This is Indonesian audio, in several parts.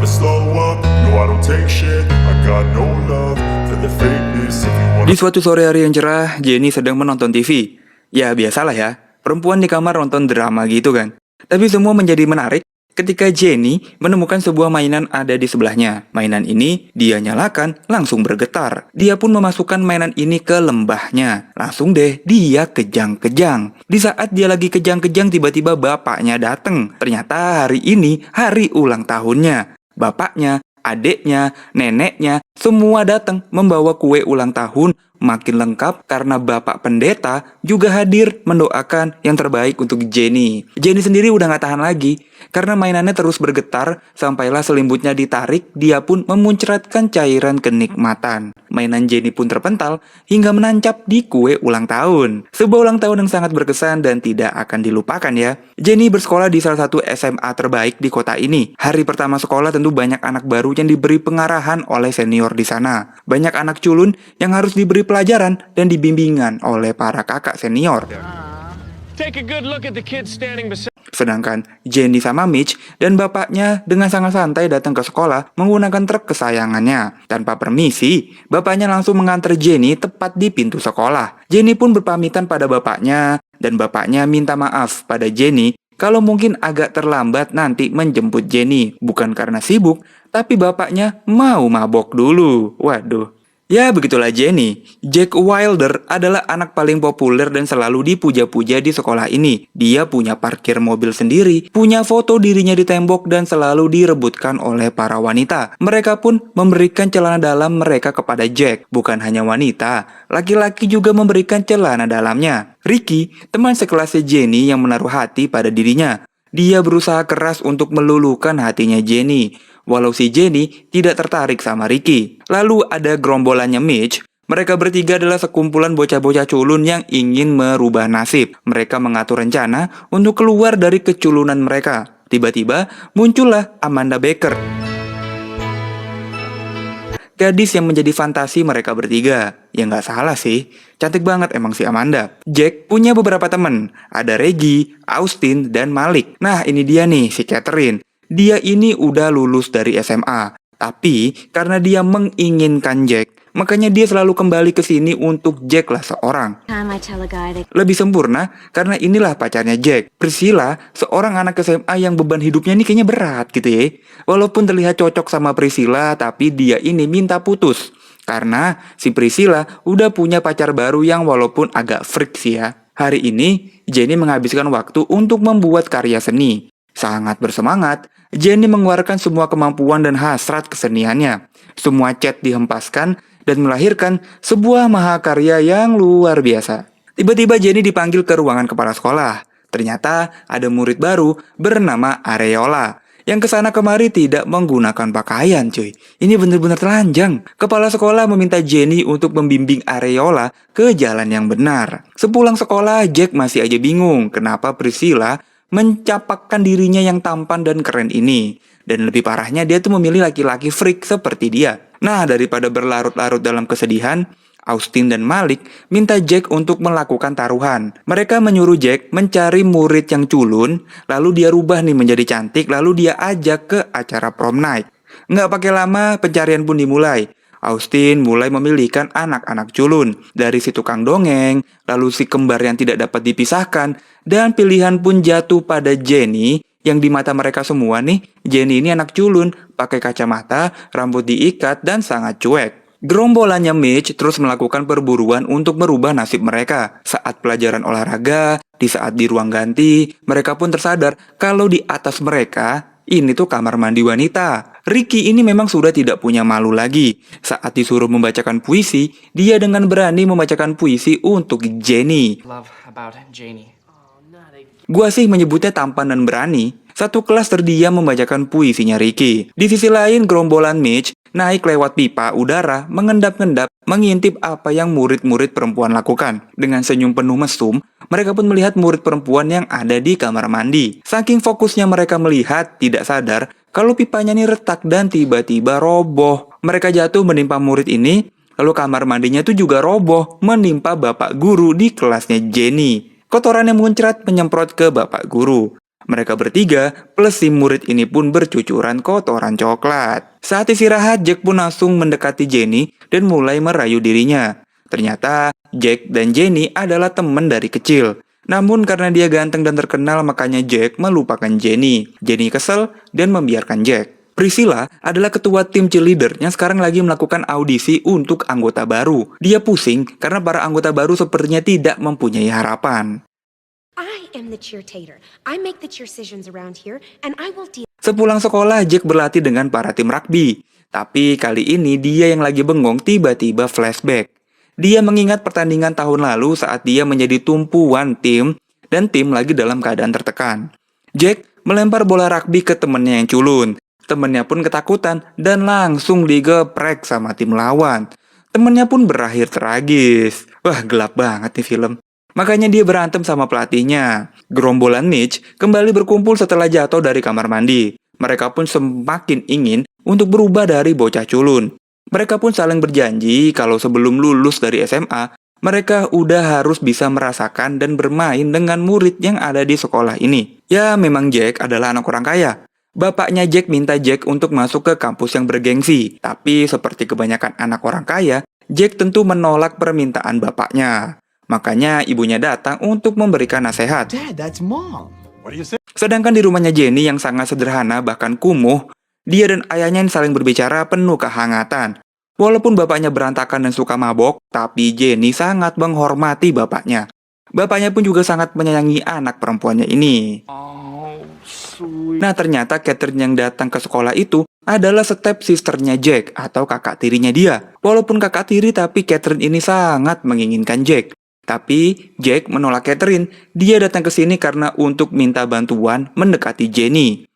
never slow up. No, I don't take shit. I got no love for the fakeness. If you wanna... Di suatu sore hari yang cerah, Jenny sedang menonton TV. Ya biasalah ya, perempuan di kamar nonton drama gitu kan. Tapi semua menjadi menarik ketika Jenny menemukan sebuah mainan ada di sebelahnya. Mainan ini dia nyalakan, langsung bergetar. Dia pun memasukkan mainan ini ke lembahnya. Langsung deh dia kejang-kejang. Di saat dia lagi kejang-kejang, tiba-tiba bapaknya datang. Ternyata hari ini hari ulang tahunnya. Bapaknya, adiknya, neneknya, semua datang membawa kue ulang tahun. Makin lengkap karena bapak pendeta juga hadir mendoakan yang terbaik untuk Jenny. Jenny sendiri udah gak tahan lagi karena mainannya terus bergetar sampailah selimutnya ditarik, dia pun memuncratkan cairan kenikmatan. Mainan Jenny pun terpental hingga menancap di kue ulang tahun. Sebuah ulang tahun yang sangat berkesan dan tidak akan dilupakan ya. Jenny bersekolah di salah satu SMA terbaik di kota ini. Hari pertama sekolah tentu banyak anak baru yang diberi pengarahan oleh senior di sana. Banyak anak culun yang harus diberi pelajaran dan dibimbingan oleh para kakak senior. Take a good look at the kids standing beside. Sedangkan Jenny sama Mitch dan bapaknya dengan sangat santai datang ke sekolah menggunakan truk kesayangannya. Tanpa permisi, bapaknya langsung mengantar Jenny tepat di pintu sekolah. Jenny pun berpamitan pada bapaknya dan bapaknya minta maaf pada Jenny kalau mungkin agak terlambat nanti menjemput Jenny. Bukan karena sibuk, tapi bapaknya mau mabok dulu. Waduh. Ya begitulah Jenny. Jack Wilder adalah anak paling populer dan selalu dipuja-puja di sekolah ini. Dia punya parkir mobil sendiri, punya foto dirinya di tembok dan selalu direbutkan oleh para wanita. Mereka pun memberikan celana dalam mereka kepada Jack. Bukan hanya wanita, laki-laki juga memberikan celana dalamnya. Ricky, teman sekelasnya Jenny yang menaruh hati pada dirinya. Dia berusaha keras untuk meluluhkan hatinya Jenny, walau si Jenny tidak tertarik sama Ricky. Lalu ada gerombolannya Mitch. Mereka bertiga adalah sekumpulan bocah-bocah culun yang ingin merubah nasib. Mereka mengatur rencana untuk keluar dari keculunan mereka. Tiba-tiba muncullah Amanda Baker, gadis yang menjadi fantasi mereka bertiga. Ya nggak salah sih, cantik banget emang si Amanda. Jack punya beberapa teman, ada Reggie, Austin, dan Malik. Nah ini dia nih si Catherine. Dia ini udah lulus dari SMA, tapi karena dia menginginkan Jack, makanya dia selalu kembali ke sini untuk Jack lah seorang. Lebih sempurna karena inilah pacarnya Jack. Priscilla, seorang anak SMA yang beban hidupnya ini kayaknya berat gitu ya. Walaupun terlihat cocok sama Priscilla, tapi dia ini minta putus. Karena si Priscilla udah punya pacar baru yang walaupun agak freak sih ya. Hari ini, Jenny menghabiskan waktu untuk membuat karya seni. Sangat bersemangat, Jenny mengeluarkan semua kemampuan dan hasrat keseniannya. Semua cat dihempaskan dan melahirkan sebuah mahakarya yang luar biasa. Tiba-tiba Jenny dipanggil ke ruangan kepala sekolah. Ternyata ada murid baru bernama Areola yang kesana kemari tidak menggunakan pakaian cuy. Ini bener-bener telanjang. Kepala sekolah meminta Jenny untuk membimbing Areola ke jalan yang benar. Sepulang sekolah, Jack masih aja bingung kenapa Priscilla mencapakkan dirinya yang tampan dan keren ini. Dan lebih parahnya dia tuh memilih laki-laki freak seperti dia. Nah daripada berlarut-larut dalam kesedihan, Austin dan Malik minta Jack untuk melakukan taruhan. Mereka menyuruh Jack mencari murid yang culun, lalu dia rubah nih menjadi cantik, lalu dia ajak ke acara prom night. Nggak pakai lama pencarian pun dimulai. Austin mulai memilihkan anak-anak culun. Dari si tukang dongeng, lalu si kembar yang tidak dapat dipisahkan, dan pilihan pun jatuh pada Jenny, yang di mata mereka semua nih, Jenny ini anak culun, pakai kacamata, rambut diikat, dan sangat cuek. Gerombolannya Mitch terus melakukan perburuan untuk merubah nasib mereka. Saat pelajaran olahraga, di saat di ruang ganti, mereka pun tersadar kalau di atas mereka, ini tuh kamar mandi wanita. Ricky ini memang sudah tidak punya malu lagi. Saat disuruh membacakan puisi, dia dengan berani membacakan puisi untuk Jenny. Love about Janie. Gua sih menyebutnya tampan dan berani. Satu kelas terdiam membacakan puisinya Ricky. Di sisi lain, gerombolan Mitch naik lewat pipa udara, mengendap-endap, mengintip apa yang murid-murid perempuan lakukan. Dengan senyum penuh mesum, mereka pun melihat murid perempuan yang ada di kamar mandi. Saking fokusnya mereka melihat, tidak sadar kalau pipanya ini retak dan tiba-tiba roboh. Mereka jatuh menimpa murid ini, lalu kamar mandinya itu juga roboh, menimpa bapak guru di kelasnya Jenny. Kotoran yang muncrat menyemprot ke bapak guru. Mereka bertiga plus si murid ini pun bercucuran kotoran coklat. Saat istirahat, Jack pun langsung mendekati Jenny dan mulai merayu dirinya. Ternyata Jack dan Jenny adalah teman dari kecil. Namun karena dia ganteng dan terkenal, makanya Jack melupakan Jenny. Jenny kesel dan membiarkan Jack. Priscilla adalah ketua tim cheerleader yang sekarang lagi melakukan audisi untuk anggota baru. Dia pusing karena para anggota baru sepertinya tidak mempunyai harapan. I am the cheer tater. I make the cheer decisions around here, and I will deal. Sepulang sekolah, Jack berlatih dengan para tim rugby. Tapi kali ini dia yang lagi bengong tiba-tiba flashback. Dia mengingat pertandingan tahun lalu saat dia menjadi tumpuan tim dan tim lagi dalam keadaan tertekan. Jack melempar bola rugby ke temennya yang culun. Temennya pun ketakutan dan langsung digeprek sama tim lawan. Temennya pun berakhir tragis. Wah, gelap banget nih film. Makanya dia berantem sama pelatihnya. Gerombolan Mitch kembali berkumpul setelah jatuh dari kamar mandi. Mereka pun semakin ingin untuk berubah dari bocah culun. Mereka pun saling berjanji kalau sebelum lulus dari SMA, mereka udah harus bisa merasakan dan bermain dengan murid yang ada di sekolah ini. Ya, memang Jack adalah anak orang kaya. Bapaknya Jack minta Jack untuk masuk ke kampus yang bergengsi. Tapi seperti kebanyakan anak orang kaya, Jack tentu menolak permintaan bapaknya. Makanya ibunya datang untuk memberikan nasihat. Dad, that's Mom. What do you say? Sedangkan di rumahnya Jenny yang sangat sederhana bahkan kumuh, dia dan ayahnya yang saling berbicara penuh kehangatan. Walaupun bapaknya berantakan dan suka mabok, tapi Jenny sangat menghormati bapaknya. Bapaknya pun juga sangat menyayangi anak perempuannya ini. Nah, ternyata Catherine yang datang ke sekolah itu adalah step sisternya Jack atau kakak tirinya dia. Walaupun kakak tiri, tapi Catherine ini sangat menginginkan Jack. Tapi Jack menolak Catherine. Dia datang ke sini karena untuk minta bantuan mendekati Jenny.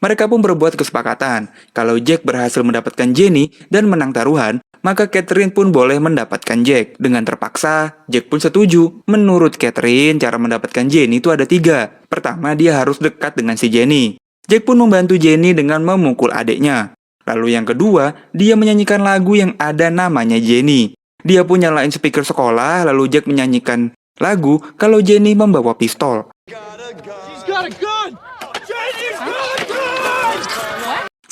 Mereka pun berbuat kesepakatan. Kalau Jack berhasil mendapatkan Jenny dan menang taruhan, maka Catherine pun boleh mendapatkan Jack. Dengan terpaksa, Jack pun setuju. Menurut Catherine, cara mendapatkan Jenny itu ada 3. Pertama, dia harus dekat dengan si Jenny. Jack pun membantu Jenny dengan memukul adiknya. Lalu yang kedua, dia menyanyikan lagu yang ada namanya Jenny. Dia pun nyalain speaker sekolah, lalu Jack menyanyikan lagu kalau Jenny membawa pistol. She's got a gun! Jenny's got a gun!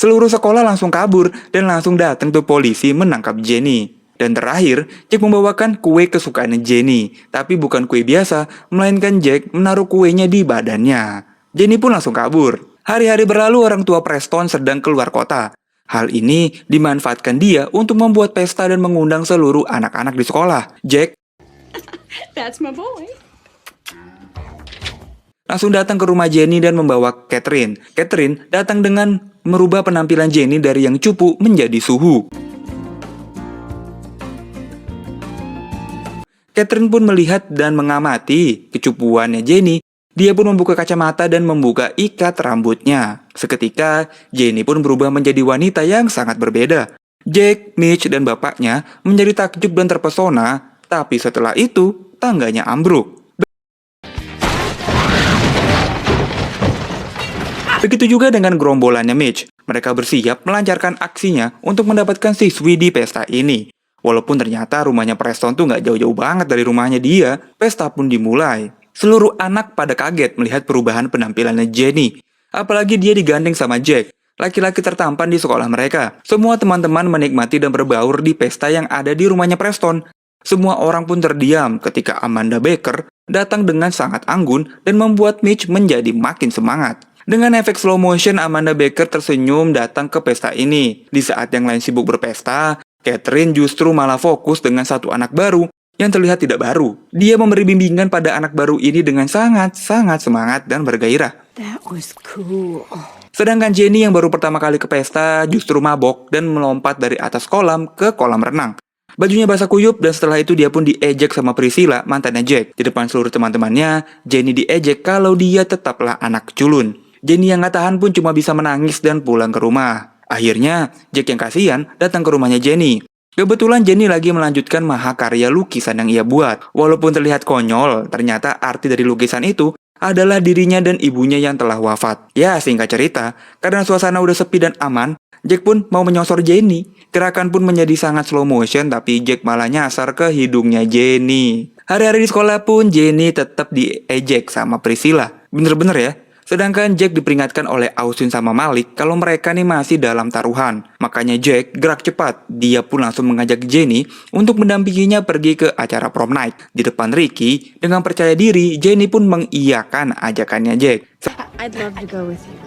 Seluruh sekolah langsung kabur dan langsung datang tuh polisi menangkap Jenny. Dan terakhir, Jack membawakan kue kesukaan Jenny. Tapi bukan kue biasa, melainkan Jack menaruh kuenya di badannya. Jenny pun langsung kabur. Hari-hari berlalu, orang tua Preston sedang keluar kota. Hal ini dimanfaatkan dia untuk membuat pesta dan mengundang seluruh anak-anak di sekolah. Jack That's my boy. langsung datang ke rumah Jenny dan membawa Catherine. Catherine datang dengan merubah penampilan Jenny dari yang cupu menjadi suhu. Catherine pun melihat dan mengamati kecupuannya Jenny. Dia pun membuka kacamata dan membuka ikat rambutnya. Seketika, Jenny pun berubah menjadi wanita yang sangat berbeda. Jack, Mitch, dan bapaknya menjadi takjub dan terpesona. Tapi setelah itu, tangganya ambruk. Begitu juga dengan gerombolannya Mitch. Mereka bersiap melancarkan aksinya untuk mendapatkan siswi di pesta ini. Walaupun ternyata rumahnya Preston tuh nggak jauh-jauh banget dari rumahnya dia, pesta pun dimulai. Seluruh anak pada kaget melihat perubahan penampilannya Jenny. Apalagi dia digandeng sama Jack, laki-laki tertampan di sekolah mereka. Semua teman-teman menikmati dan berbaur di pesta yang ada di rumahnya Preston. Semua orang pun terdiam ketika Amanda Baker datang dengan sangat anggun dan membuat Mitch menjadi makin semangat. Dengan efek slow motion, Amanda Baker tersenyum datang ke pesta ini. Di saat yang lain sibuk berpesta, Catherine justru malah fokus dengan satu anak baru yang terlihat tidak baru. Dia memberi bimbingan pada anak baru ini dengan sangat-sangat semangat dan bergairah. That was cool. Sedangkan Jenny yang baru pertama kali ke pesta justru mabok dan melompat dari atas kolam ke kolam renang. Bajunya basah kuyup dan setelah itu dia pun diejek sama Priscilla, mantannya Jack. Di depan seluruh teman-temannya, Jenny diejek kalau dia tetaplah anak culun. Jenny yang gak tahan pun cuma bisa menangis dan pulang ke rumah. Akhirnya, Jack yang kasihan datang ke rumahnya Jenny. Kebetulan Jenny lagi melanjutkan mahakarya lukisan yang ia buat. Walaupun terlihat konyol, ternyata arti dari lukisan itu adalah dirinya dan ibunya yang telah wafat. Ya, singkat cerita, karena suasana udah sepi dan aman, Jack pun mau menyosor Jenny. Gerakan pun menjadi sangat slow motion, tapi Jack malah nyasar ke hidungnya Jenny. Hari-hari di sekolah pun Jenny tetap diejek sama Priscilla. Bener-bener ya, Sedangkan Jack diperingatkan oleh Austin sama Malik kalau mereka nih masih dalam taruhan. Makanya Jack gerak cepat. Dia pun langsung mengajak Jenny untuk mendampinginya pergi ke acara prom night. Di depan Ricky, dengan percaya diri, Jenny pun mengiyakan ajakannya Jack. I'd love to go with you.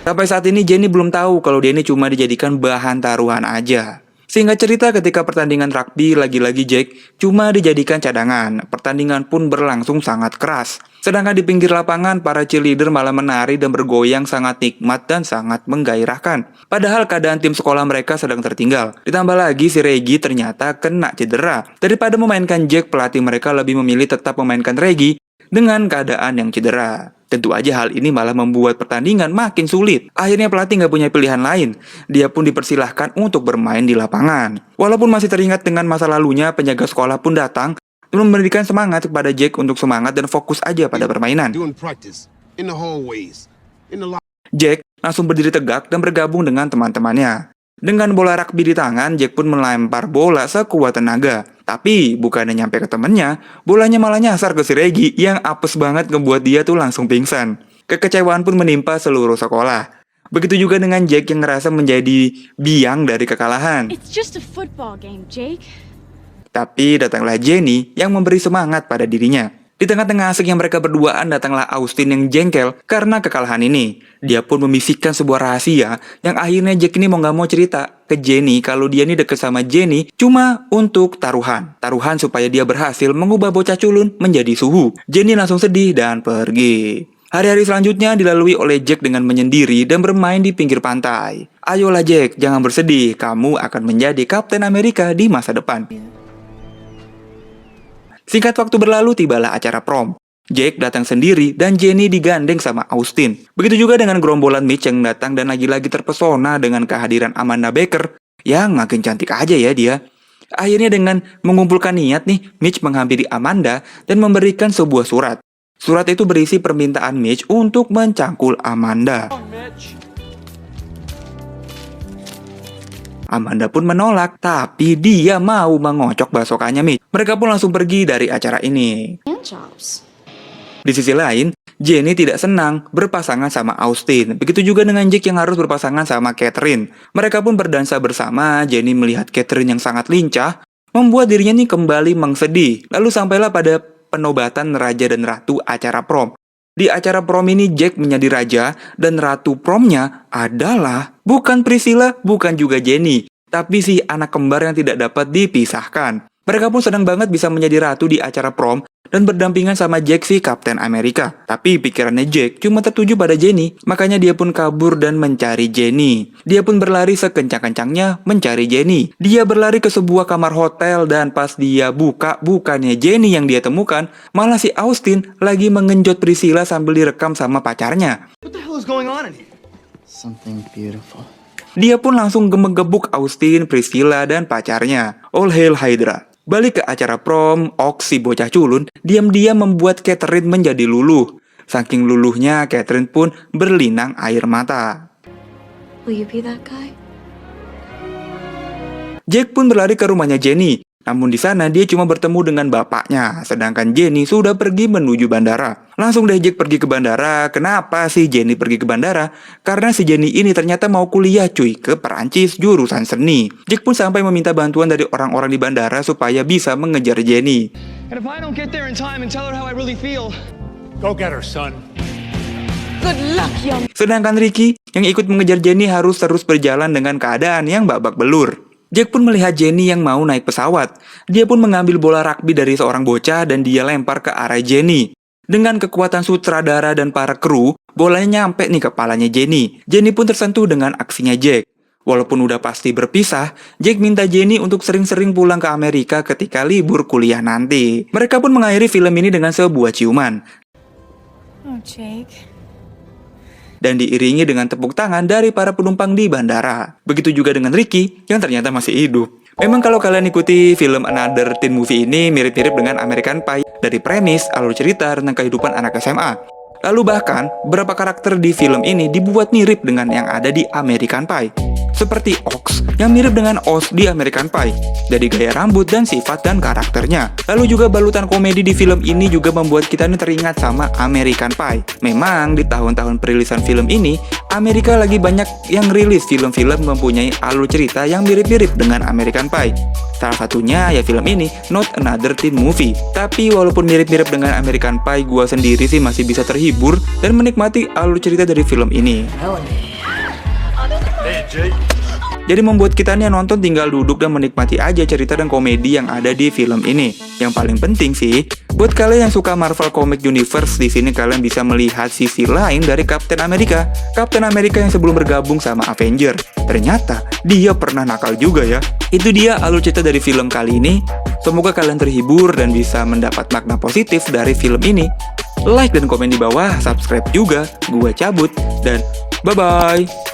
Sampai saat ini Jenny belum tahu kalau dia ini cuma dijadikan bahan taruhan aja. Singkat cerita, ketika pertandingan rugby, lagi-lagi Jack cuma dijadikan cadangan. Pertandingan pun berlangsung sangat keras. Sedangkan di pinggir lapangan, para cheerleader malah menari dan bergoyang sangat nikmat dan sangat menggairahkan. Padahal keadaan tim sekolah mereka sedang tertinggal. Ditambah lagi si Reggie ternyata kena cedera. Daripada memainkan Jack, pelatih mereka lebih memilih tetap memainkan Reggie dengan keadaan yang cedera. Tentu aja hal ini malah membuat pertandingan makin sulit. Akhirnya pelatih nggak punya pilihan lain. Dia pun dipersilahkan untuk bermain di lapangan. Walaupun masih teringat dengan masa lalunya, penjaga sekolah pun datang dan memberikan semangat kepada Jack untuk semangat dan fokus aja pada permainan. Doing practice in the hallways, in the Jack langsung berdiri tegak dan bergabung dengan teman-temannya. Dengan bola rugby di tangan, Jack pun melempar bola sekuat tenaga. Tapi bukannya nyampe ke temennya, bolanya malah nyasar ke si Reggie yang apes banget ngebuat dia tuh langsung pingsan. Kekecewaan pun menimpa seluruh sekolah. Begitu juga dengan Jack yang ngerasa menjadi biang dari kekalahan. It's just a football game, Jake. Tapi datanglah Jenny yang memberi semangat pada dirinya. Di tengah-tengah asiknya mereka berduaan, datanglah Austin yang jengkel karena kekalahan ini. Dia pun membisikkan sebuah rahasia yang akhirnya Jack ini mau gak mau cerita ke Jenny kalau dia ini deket sama Jenny cuma untuk taruhan. Taruhan supaya dia berhasil mengubah bocah culun menjadi suhu. Jenny langsung sedih dan pergi. Hari-hari selanjutnya dilalui oleh Jack dengan menyendiri dan bermain di pinggir pantai. Ayolah Jack, jangan bersedih, kamu akan menjadi Kapten Amerika di masa depan. Singkat waktu berlalu, tibalah acara prom. Jack datang sendiri dan Jenny digandeng sama Austin. Begitu juga dengan gerombolan Mitch yang datang dan lagi-lagi terpesona dengan kehadiran Amanda Baker yang makin cantik aja ya dia. Akhirnya dengan mengumpulkan niat nih, Mitch menghampiri Amanda dan memberikan sebuah surat. Surat itu berisi permintaan Mitch untuk mencangkul Amanda. Amanda pun menolak, tapi dia mau mengocok basokannya Mitch. Mereka pun langsung pergi dari acara ini. Di sisi lain, Jenny tidak senang berpasangan sama Austin. Begitu juga dengan Jack yang harus berpasangan sama Catherine. Mereka pun berdansa bersama. Jenny melihat Catherine yang sangat lincah, membuat dirinya nih kembali mengsedih. Lalu sampailah pada penobatan Raja dan Ratu acara prom. Di acara prom ini Jack menjadi raja dan ratu promnya adalah bukan Priscilla, bukan juga Jenny, tapi si anak kembar yang tidak dapat dipisahkan. Mereka pun senang banget bisa menjadi ratu di acara prom dan berdampingan sama Jack si Kapten Amerika. Tapi pikirannya Jack cuma tertuju pada Jenny, makanya dia pun kabur dan mencari Jenny. Dia pun berlari sekencang-kencangnya mencari Jenny. Dia berlari ke sebuah kamar hotel dan pas dia buka, bukannya Jenny yang dia temukan, malah si Austin lagi mengenjot Priscilla sambil direkam sama pacarnya. What the hell is going on in here? Something beautiful. Dia pun langsung gemek-gebuk Austin, Priscilla, dan pacarnya. All hail Hydra. Balik ke acara prom, Ox si bocah culun diam-diam membuat Catherine menjadi luluh. Saking luluhnya, Catherine pun berlinang air mata. Will you be that guy? Jack pun berlari ke rumahnya Jenny. Namun di sana dia cuma bertemu dengan bapaknya, sedangkan Jenny sudah pergi menuju bandara. Langsung deh Jack pergi ke bandara. Kenapa sih Jenny pergi ke bandara? Karena si Jenny ini ternyata mau kuliah cuy ke Perancis jurusan seni. Jack pun sampai meminta bantuan dari orang-orang di bandara supaya bisa mengejar Jenny. And if I don't get there in time and tell her how I really feel, Go get her, son. Good luck, young. Sedangkan Ricky yang ikut mengejar Jenny harus terus berjalan dengan keadaan yang babak belur. Jack pun melihat Jenny yang mau naik pesawat. Dia pun mengambil bola rugby dari seorang bocah dan dia lempar ke arah Jenny. Dengan kekuatan sutradara dan para kru, bolanya nyampe nih kepalanya Jenny. Jenny pun tersentuh dengan aksinya Jack. Walaupun udah pasti berpisah, Jack minta Jenny untuk sering-sering pulang ke Amerika ketika libur kuliah nanti. Mereka pun mengakhiri film ini dengan sebuah ciuman. Oh, Jake. Dan diiringi dengan tepuk tangan dari para penumpang di bandara. Begitu juga dengan Ricky yang ternyata masih hidup. Memang kalau kalian ikuti film Another Teen Movie ini mirip-mirip dengan American Pie dari premis, alur cerita tentang kehidupan anak SMA. Lalu bahkan beberapa karakter di film ini dibuat mirip dengan yang ada di American Pie. seperti Ox yang mirip dengan Oz di American Pie, dari gaya rambut dan sifat dan karakternya. Lalu juga balutan komedi di film ini juga membuat kita nih teringat sama American Pie. Memang di tahun-tahun perilisan film ini, Amerika lagi banyak yang rilis film-film mempunyai alur cerita yang mirip-mirip dengan American Pie. Salah satunya ya film ini, Not Another Teen Movie. Tapi walaupun mirip-mirip dengan American Pie, gua sendiri sih masih bisa terhibur dan menikmati alur cerita dari film ini. Jadi membuat kita nih nonton tinggal duduk dan menikmati aja cerita dan komedi yang ada di film ini. Yang paling penting sih, buat kalian yang suka Marvel Comic Universe, di sini kalian bisa melihat sisi lain dari Captain America. Captain America yang sebelum bergabung sama Avenger. Ternyata dia pernah nakal juga ya. Itu dia alur cerita dari film kali ini. Semoga kalian terhibur dan bisa mendapat makna positif dari film ini. Like dan komen di bawah, subscribe juga. Gua cabut dan bye-bye.